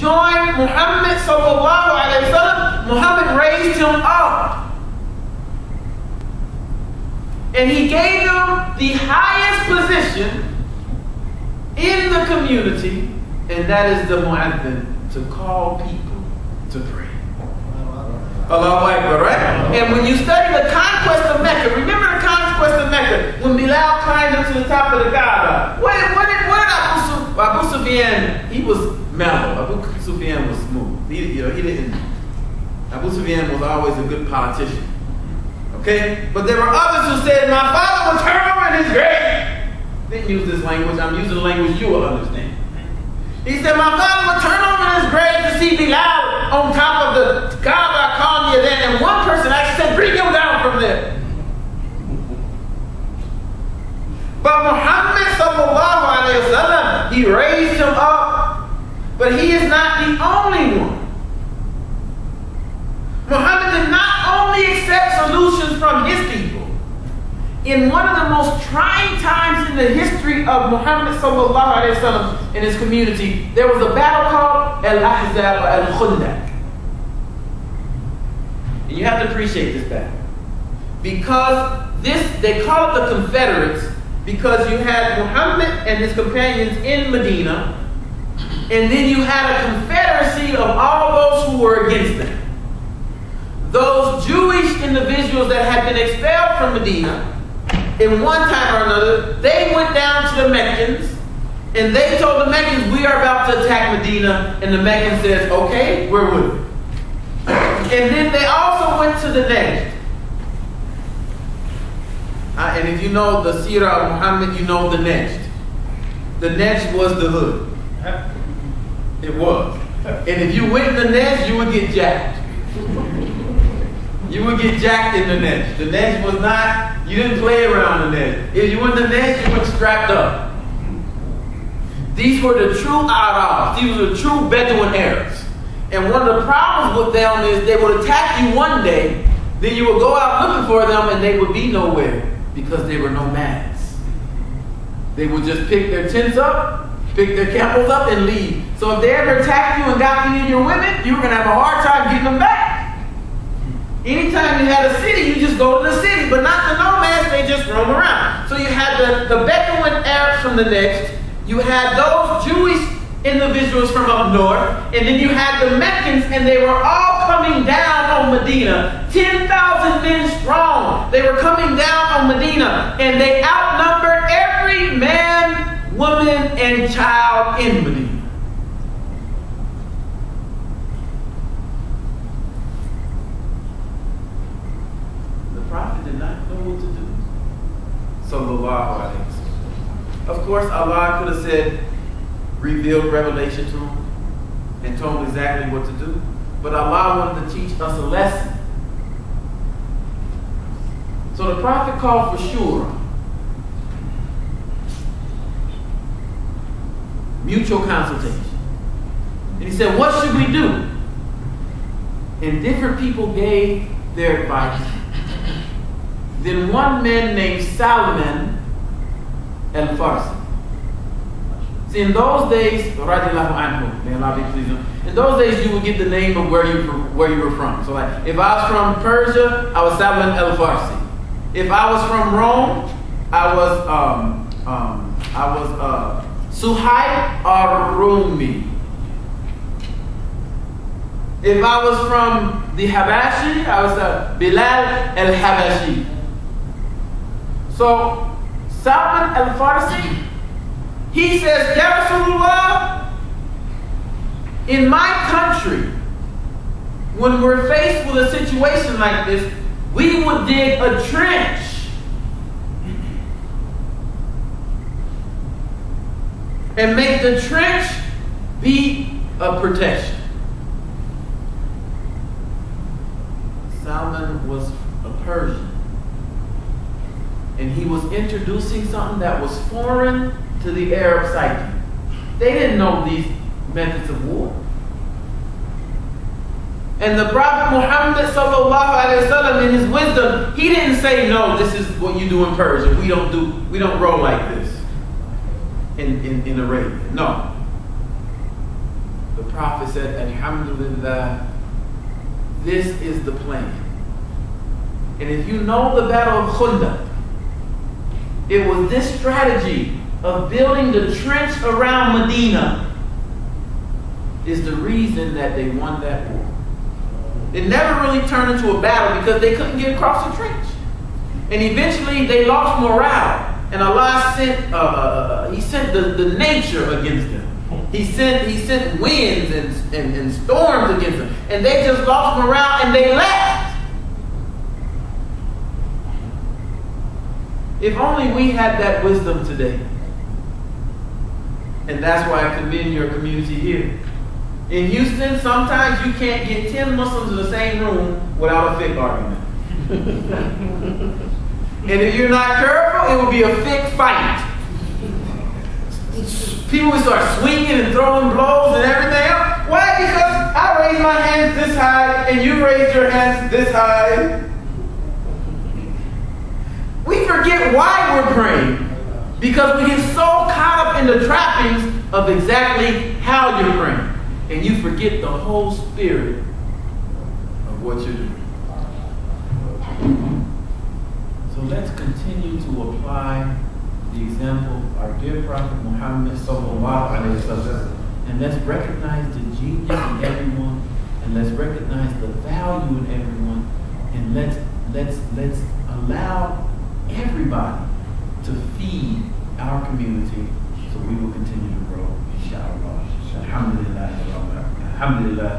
joined Muhammad sallallahu alayhi wa sallam, Muhammad raised him up. And he gave him the highest position in the community, and that is the mu'adhin, to call people to pray. Allahu Akbar, right? And when you study the conquest of Mecca, remember the conquest of Mecca, when Bilal climbed up to the top of the Kaaba, what did Abu Sufyan, he was mellow. Abu Sufyan was smooth. Abu Sufyan was always a good politician. Okay? But there were others who said, my father was turn in his grave. Didn't use this language. I'm using the language you will understand. He said, my father would turn over in his grave to see Bilal on top of the Kaaba, calling you then. And one person actually said, bring him down from there. But Muhammad sallallahu alayhi wa sallam, he raised him up. But he is not the only one. Muhammad did not only accept solutions from his people. In one of the most trying times in the history of Muhammad sallallahu alayhi wa sallam and his community, there was a battle called Al-Ahzab or Al-Khundaq. And you have to appreciate this battle. Because they call it the Confederates, because you had Muhammad and his companions in Medina, and then you had a confederacy of all those who were against them. Those Jewish individuals that had been expelled from Medina, in one time or another, they went down to the Meccans, and they told the Meccans, we are about to attack Medina, and the Meccans said, okay, we're with you. And then they also went to the Najd. And if you know the Seerah of Muhammad, you know the Najd. The Najd was the hood. It was. And if you went in the Najd, you would get jacked. You would get jacked in the Najd. The Najd was not, you didn't play around the Najd. If you went in the Najd, you were strapped up. These were the true Arabs. These were the true Bedouin Arabs. And one of the problems with them is they would attack you one day, then you would go out looking for them and they would be nowhere because they were nomads. They would just pick their tents up, pick their camels up and leave. So if they ever attacked you and got you and your women, you were going to have a hard time getting them back. Anytime you had a city, you just go to the city, but not the nomads, they just roam around. So you had the Bedouin Arabs from the next, you had those Jewish individuals from up north, and then you had the Meccans, and they were all coming down on Medina, 10,000 men strong. They were coming down on Medina, and they outnumbered every man, woman, and child in Medina. The Prophet did not know what to do. Sallallahu alayhi wa sallam. Of course, Allah could have said, revealed revelation to him and told him exactly what to do. But Allah wanted to teach us a lesson. So the Prophet called for shura, mutual consultation. And he said, what should we do? And different people gave their advice. Then one man named Salman al-Farsi. See, in those days, radiallahu anhu, may Allah be pleased with him, in those days you would get the name of where you were from. So like, if I was from Persia, I was Salman al-Farsi. If I was from Rome, I was Suhaib ar-Rumi. If I was from the Habashi, I was Bilal al-Habashi. So Salman al-Farsi, he says, Ya Rasulullah, in my country, when we're faced with a situation like this, we would dig a trench and make the trench be a protection. Salman was a Persian, and he was introducing something that was foreign to the Arab psyche. They didn't know these methods of war. And the Prophet Muhammad sallallahu alaihi wasallam, in his wisdom, he didn't say, no, this is what you do in Persia. We don't roll like this in Arabia. No. The Prophet said, Alhamdulillah, this is the plan. And if you know the Battle of Khundaq, it was this strategy of building the trench around Medina is the reason that they won that war. It never really turned into a battle because they couldn't get across the trench. And eventually they lost morale. And Allah sent, He sent the nature against them. He sent winds and storms against them. And they just lost morale and they left. If only we had that wisdom today. And that's why I commend your community here. In Houston, sometimes you can't get 10 Muslims in the same room without a fiqh argument. And if you're not careful, it will be a fiqh fight. People will start swinging and throwing blows and everything else. Why? Because I raised my hands this high and you raised your hands this high. We forget why we're praying. Because we get so caught up in the trappings of exactly how you're praying. And you forget the whole spirit of what you're doing. So let's continue to apply the example of our dear Prophet Muhammad sallallahu alaihi wasallam, and let's recognize the genius in everyone, and let's recognize the value in everyone, and let's allow everybody to feed our community, so we will continue to grow. Inshallah. Alhamdulillah. Alhamdulillah.